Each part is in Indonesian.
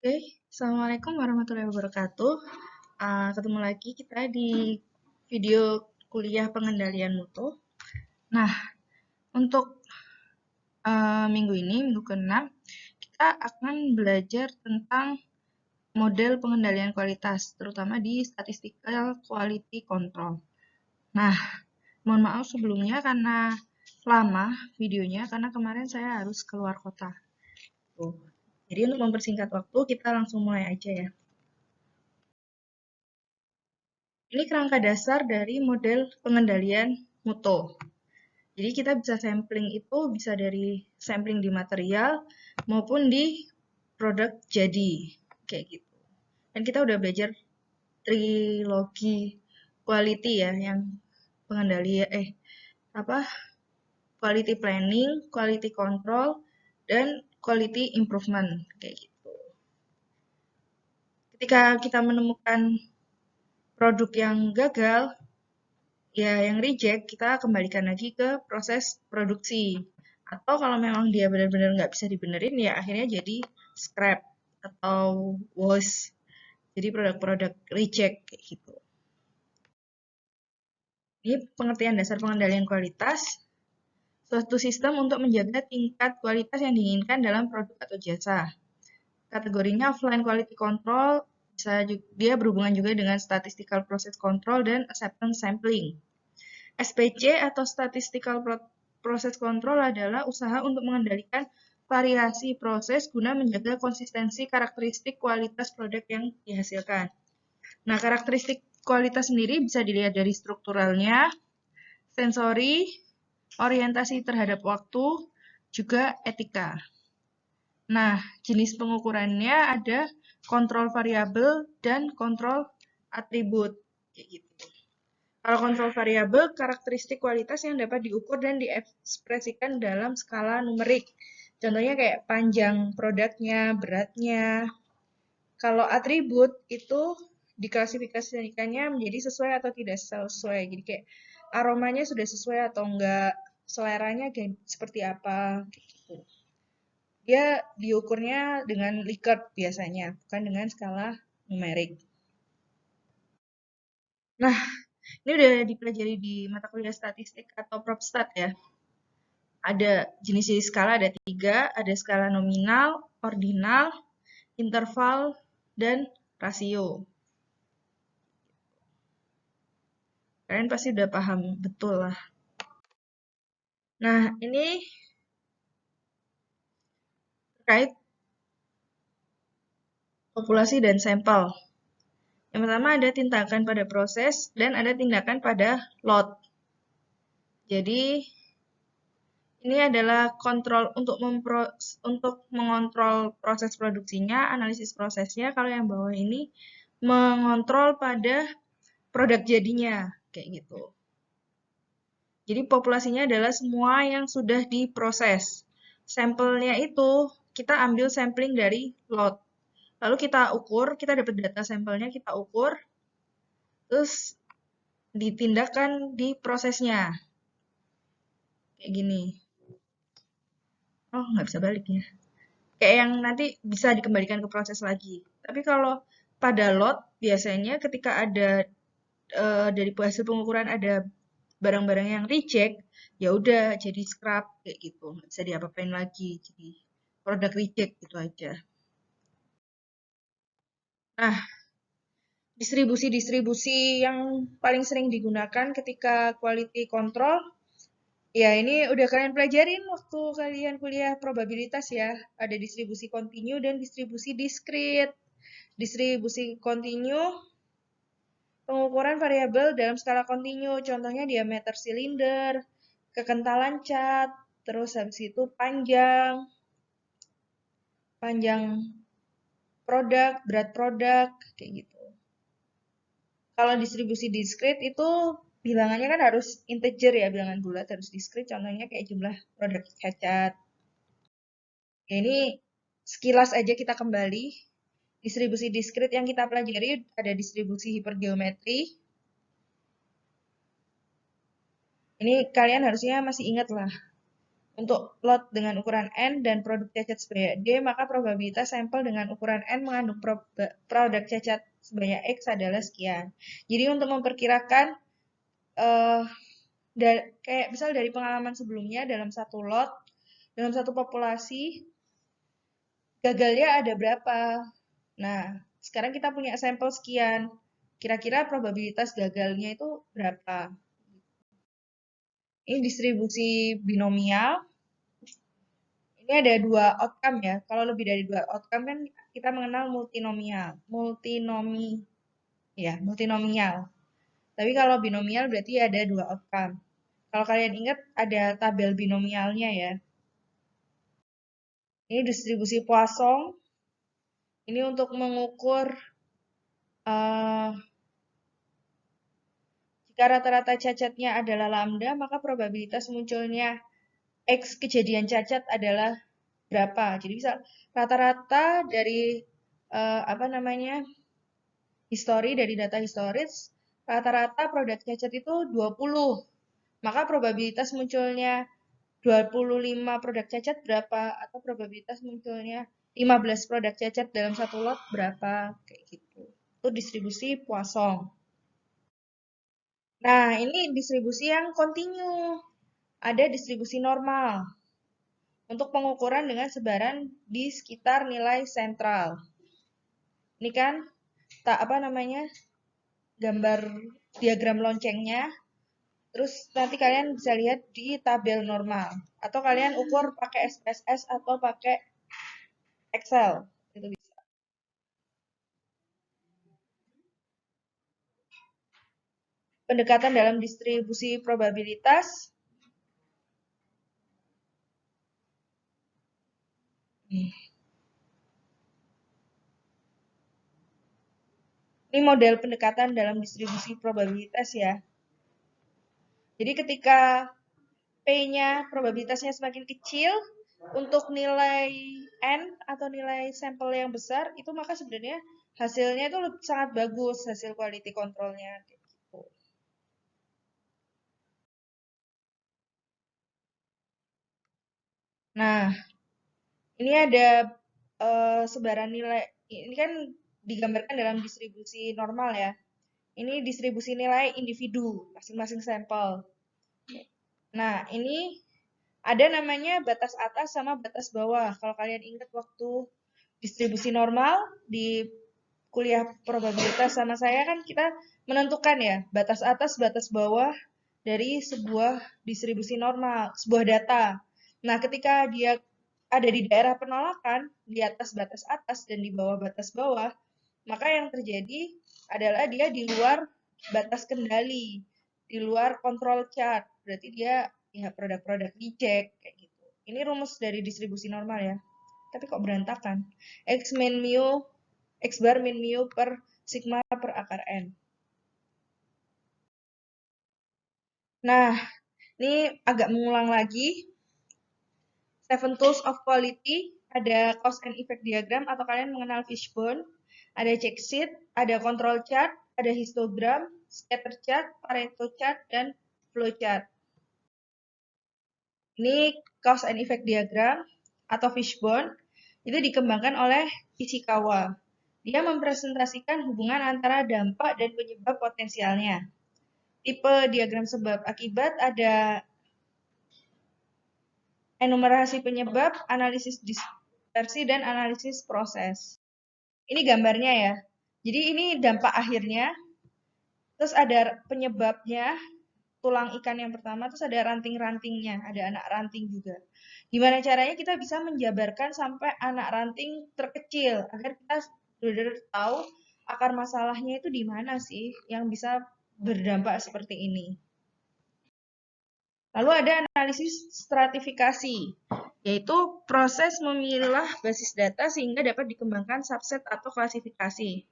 Oke, Assalamualaikum warahmatullahi wabarakatuh. Ketemu lagi kita di video kuliah pengendalian mutu. Nah, untuk minggu ini, minggu ke-6, kita akan belajar tentang model pengendalian kualitas, terutama di statistical quality control. Nah, mohon maaf sebelumnya karena lama videonya, karena kemarin saya harus keluar kota. Tuh. Jadi untuk mempersingkat waktu, kita langsung mulai aja ya. Ini kerangka dasar dari model pengendalian mutu. Jadi kita bisa sampling itu bisa dari sampling di material maupun di produk jadi kayak gitu. Dan kita udah belajar trilogi quality ya yang pengendalian apa quality planning, quality control dan quality improvement kayak gitu. Ketika kita menemukan produk yang gagal, ya yang reject kita kembalikan lagi ke proses produksi. Atau kalau memang dia benar-benar nggak bisa dibenerin ya akhirnya jadi scrap atau waste. Jadi produk-produk reject kayak gitu. Ini pengertian dasar pengendalian kualitas. Suatu sistem untuk menjaga tingkat kualitas yang diinginkan dalam produk atau jasa. Kategorinya offline quality control, dia berhubungan juga dengan statistical process control dan acceptance sampling. SPC atau Statistical Process Control adalah usaha untuk mengendalikan variasi proses guna menjaga konsistensi karakteristik kualitas produk yang dihasilkan. Nah, karakteristik kualitas sendiri bisa dilihat dari strukturalnya, sensori, orientasi terhadap waktu, juga etika. Nah, jenis pengukurannya ada kontrol variabel dan kontrol atribut. Kayak gitu. Kalau kontrol variabel, karakteristik kualitas yang dapat diukur dan diekspresikan dalam skala numerik. Contohnya kayak panjang produknya, beratnya. Kalau atribut itu diklasifikasikannya menjadi sesuai atau tidak sesuai. Jadi kayak aromanya sudah sesuai atau enggak, seleranya kayak seperti apa. Gitu. Dia diukurnya dengan Likert biasanya, bukan dengan skala numerik. Nah, ini udah dipelajari di mata kuliah statistik atau PropStat ya. Ada jenis-jenis skala, ada 3, ada skala nominal, ordinal, interval, dan rasio. Kalian pasti udah paham betul lah. Nah, ini terkait populasi dan sampel. Yang pertama ada tindakan pada proses dan ada tindakan pada lot. Jadi ini adalah kontrol untuk mengontrol proses produksinya, analisis prosesnya. Kalau yang bawah ini mengontrol pada produk jadinya, kayak gitu. Jadi populasinya adalah semua yang sudah diproses. Sampelnya itu kita ambil sampling dari lot. Lalu kita ukur, kita dapat data sampelnya, kita ukur, terus ditindakkan di prosesnya. Kayak gini. Oh, nggak bisa balik ya. Kayak yang nanti bisa dikembalikan ke proses lagi. Tapi kalau pada lot, biasanya ketika ada dari hasil pengukuran ada barang-barang yang reject, ya udah jadi scrap kayak gitu, nggak bisa diapa-apain lagi, jadi produk reject gitu aja. Nah, distribusi-distribusi yang paling sering digunakan ketika quality control, ya ini udah kalian pelajarin waktu kalian kuliah probabilitas ya. Ada distribusi kontinu dan distribusi diskrit. Distribusi kontinu, pengukuran variabel dalam skala kontinu, contohnya diameter silinder, kekentalan cat, terus habis itu panjang, panjang produk, berat produk, kayak gitu. Kalau distribusi diskrit itu bilangannya kan harus integer ya, bilangan bulat harus diskrit, contohnya kayak jumlah produk cacat. Ya, ini sekilas aja kita kembali. Distribusi diskrit yang kita pelajari ada distribusi hipergeometri. Ini kalian harusnya masih ingat lah. Untuk lot dengan ukuran N dan produk cacat sebanyak D, maka probabilitas sampel dengan ukuran N mengandung produk cacat sebanyak X adalah sekian. Jadi untuk memperkirakan, kayak misal dari pengalaman sebelumnya, dalam satu lot, dalam satu populasi, gagalnya ada berapa. Nah, sekarang kita punya sampel sekian. Kira-kira probabilitas gagalnya itu berapa? Ini distribusi binomial. Ini ada dua outcome ya. Kalau lebih dari dua outcome kan kita mengenal multinomial. Multinomial. Tapi kalau binomial berarti ada dua outcome. Kalau kalian ingat ada tabel binomialnya ya. Ini distribusi Poisson. Ini untuk mengukur jika rata-rata cacatnya adalah lambda, maka probabilitas munculnya X kejadian cacat adalah berapa. Jadi bisa rata-rata dari dari data historis, rata-rata produk cacat itu 20. Maka probabilitas munculnya 25 produk cacat berapa? Atau probabilitas munculnya 15 produk cacat dalam satu lot berapa? Kayak gitu. Itu distribusi Poisson. Nah, ini distribusi yang kontinu. Ada distribusi normal untuk pengukuran dengan sebaran di sekitar nilai sentral. Ini kan gambar diagram loncengnya. Terus nanti kalian bisa lihat di tabel normal atau kalian ukur pakai SPSS atau pakai Excel. Itu bisa. Pendekatan dalam distribusi probabilitas. Ini model pendekatan dalam distribusi probabilitas ya. Jadi ketika P-nya probabilitasnya semakin kecil, untuk nilai N atau nilai sampel yang besar, itu maka sebenarnya hasilnya itu sangat bagus, hasil quality control-nya. Gitu. Nah, ini ada sebaran nilai, ini kan digambarkan dalam distribusi normal ya. Ini distribusi nilai individu, masing-masing sampel. Nah, ini ada namanya batas atas sama batas bawah. Kalau kalian ingat waktu distribusi normal di kuliah probabilitas sama saya kan kita menentukan ya batas atas, batas bawah dari sebuah distribusi normal, sebuah data. Nah, ketika dia ada di daerah penolakan, di atas batas atas dan di bawah batas bawah, maka yang terjadi adalah dia di luar batas kendali, di luar kontrol chart. Berarti dia ya produk-produk dicek kayak gitu. Ini rumus dari distribusi normal ya. Tapi kok berantakan? X min mu, X bar min mu per sigma per akar N. Nah, ini agak mengulang lagi. 7 tools of quality, ada cause and effect diagram atau kalian mengenal fishbone, ada check sheet, ada control chart, ada histogram, scatter chart, Pareto chart, dan flow chart. Ini cause and effect diagram atau fishbone itu dikembangkan oleh Ishikawa. Dia mempresentasikan hubungan antara dampak dan penyebab potensialnya. Tipe diagram sebab akibat ada enumerasi penyebab, analisis dispersi, dan analisis proses. Ini gambarnya ya. Jadi ini dampak akhirnya, terus ada penyebabnya, tulang ikan yang pertama, terus ada ranting-rantingnya, ada anak ranting juga. Gimana caranya kita bisa menjabarkan sampai anak ranting terkecil, agar kita benar-benar tahu akar masalahnya itu di mana sih yang bisa berdampak seperti ini. Lalu ada analisis stratifikasi, yaitu proses memilah basis data sehingga dapat dikembangkan subset atau klasifikasi.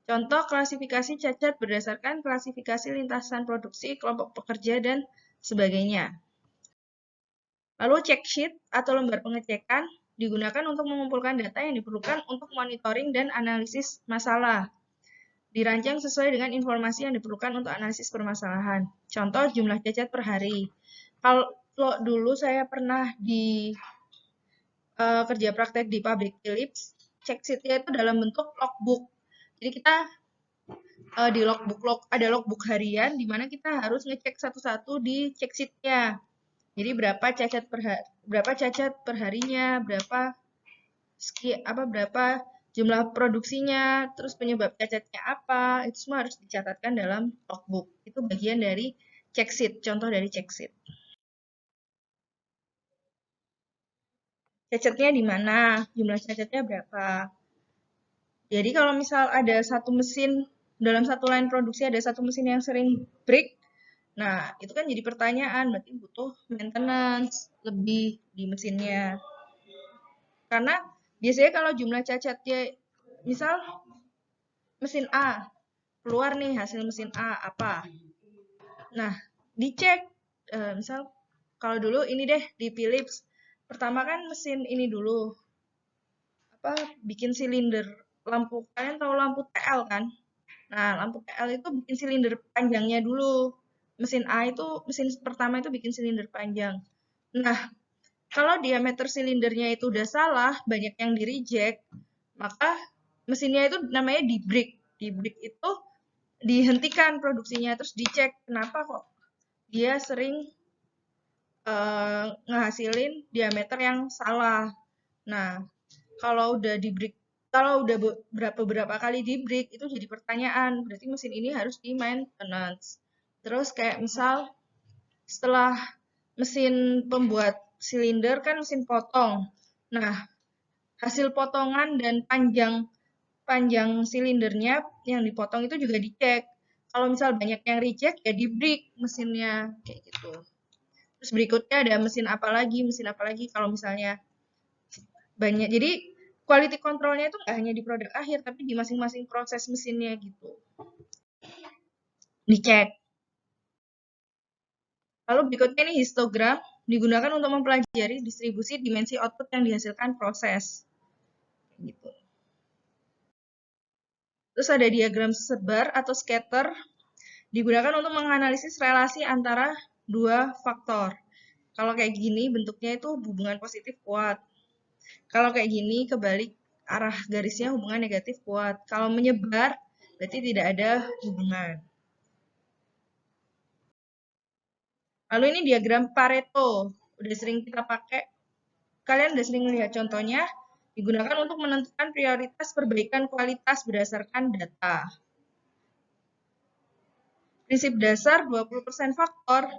Contoh klasifikasi cacat berdasarkan klasifikasi lintasan produksi, kelompok pekerja, dan sebagainya. Lalu check sheet atau lembar pengecekan digunakan untuk mengumpulkan data yang diperlukan untuk monitoring dan analisis masalah. Dirancang sesuai dengan informasi yang diperlukan untuk analisis permasalahan. Contoh jumlah cacat per hari. Kalau dulu saya pernah di kerja praktek di pabrik Philips, check sheet-nya itu dalam bentuk logbook. Jadi kita di ada logbook harian di mana kita harus ngecek satu-satu di check sheet-nya. Jadi berapa cacat per harinya, berapa jumlah produksinya, terus penyebab cacatnya apa, itu semua harus dicatatkan dalam logbook. Itu bagian dari check sheet, contoh dari check sheet. Cacatnya di mana, jumlah cacatnya berapa. Jadi kalau misal ada satu mesin, dalam satu line produksi ada satu mesin yang sering break, nah itu kan jadi pertanyaan, berarti butuh maintenance lebih di mesinnya. Karena biasanya kalau jumlah cacatnya, misal mesin A, keluar nih hasil mesin A apa. Nah, dicek, misal kalau dulu ini deh di Philips, pertama kan mesin ini dulu, bikin silinder lampu, kalian tahu lampu TL kan? Nah, lampu TL itu bikin silinder panjangnya dulu. Mesin A itu, mesin pertama itu bikin silinder panjang. Nah, kalau diameter silindernya itu udah salah, banyak yang di reject, maka mesinnya itu namanya di break. Di break itu dihentikan produksinya, terus dicek kenapa kok dia sering ngehasilin diameter yang salah. Nah, kalau udah di break, kalau udah beberapa kali di break, itu jadi pertanyaan, berarti mesin ini harus di maintenance. Terus kayak misal setelah mesin pembuat silinder kan mesin potong. Nah, hasil potongan dan panjang silindernya yang dipotong itu juga dicek. Kalau misal banyak yang reject ya di break mesinnya kayak gitu. Terus berikutnya ada mesin apa lagi kalau misalnya banyak. Jadi quality controlnya itu nggak hanya di produk akhir tapi di masing-masing proses mesinnya gitu. Dicek. Lalu berikutnya ini histogram digunakan untuk mempelajari distribusi dimensi output yang dihasilkan proses. Gitu. Terus ada diagram sebar atau scatter digunakan untuk menganalisis relasi antara dua faktor. Kalau kayak gini bentuknya itu hubungan positif kuat. Kalau kayak gini kebalik arah garisnya hubungan negatif kuat. Kalau menyebar berarti tidak ada hubungan. Lalu ini diagram Pareto. Udah sering kita pakai. Kalian udah sering lihat contohnya. Digunakan untuk menentukan prioritas perbaikan kualitas berdasarkan data. Prinsip dasar 20% faktor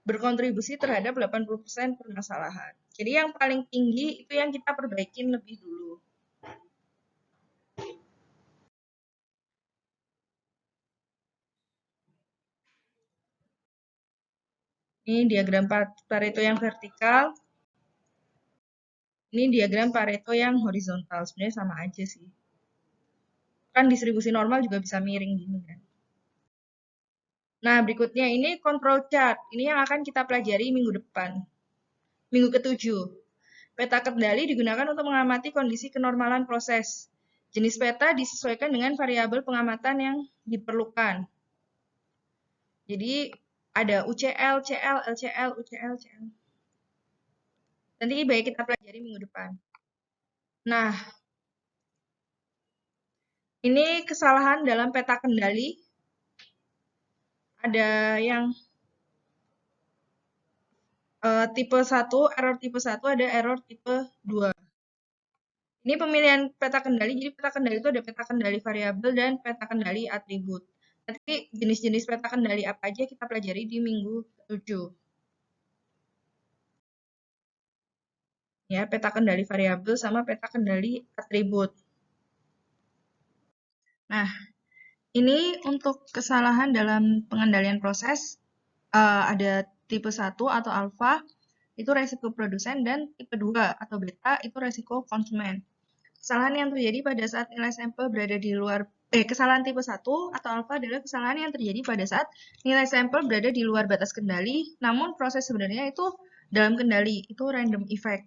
berkontribusi terhadap 80% permasalahan. Jadi yang paling tinggi itu yang kita perbaikin lebih dulu. Ini diagram Pareto yang vertikal. Ini diagram Pareto yang horizontal. Sebenarnya sama aja sih. Kan distribusi normal juga bisa miring gini kan. Nah, berikutnya ini control chart. Ini yang akan kita pelajari minggu depan. Minggu ke-7. Peta kendali digunakan untuk mengamati kondisi kenormalan proses. Jenis peta disesuaikan dengan variabel pengamatan yang diperlukan. Jadi ada UCL, CL, LCL, UCL, CL. Nanti baik kita pelajari minggu depan. Nah, ini kesalahan dalam peta kendali. Ada yang tipe 1, error tipe 1, ada error tipe 2. Ini pemilihan peta kendali, jadi peta kendali itu ada peta kendali variabel dan peta kendali atribut. Nanti jenis-jenis peta kendali apa aja kita pelajari di minggu 7. Ya, peta kendali variabel sama peta kendali atribut. Nah, ini untuk kesalahan dalam pengendalian proses, ada tipe 1 atau alpha, itu resiko produsen, dan tipe 2 atau beta, itu resiko konsumen. Kesalahan yang terjadi pada saat nilai sampel berada di luar, kesalahan tipe 1 atau alpha adalah kesalahan yang terjadi pada saat nilai sampel berada di luar batas kendali, namun proses sebenarnya itu dalam kendali, itu random effect.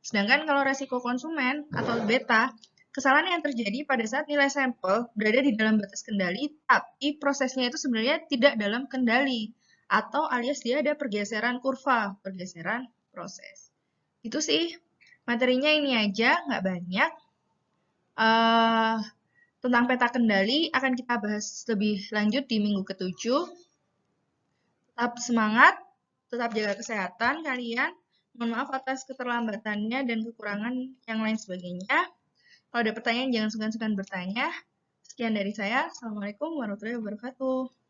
Sedangkan kalau resiko konsumen atau beta, kesalahan yang terjadi pada saat nilai sampel berada di dalam batas kendali, tapi prosesnya itu sebenarnya tidak dalam kendali. atau alias dia ada pergeseran kurva, pergeseran proses. Itu sih, materinya ini aja, nggak banyak. Tentang peta kendali akan kita bahas lebih lanjut di minggu ke-7. Tetap semangat, tetap jaga kesehatan kalian. Mohon maaf atas keterlambatannya dan kekurangan yang lain sebagainya. Kalau ada pertanyaan, jangan sungkan-sungkan bertanya. Sekian dari saya. Assalamualaikum warahmatullahi wabarakatuh.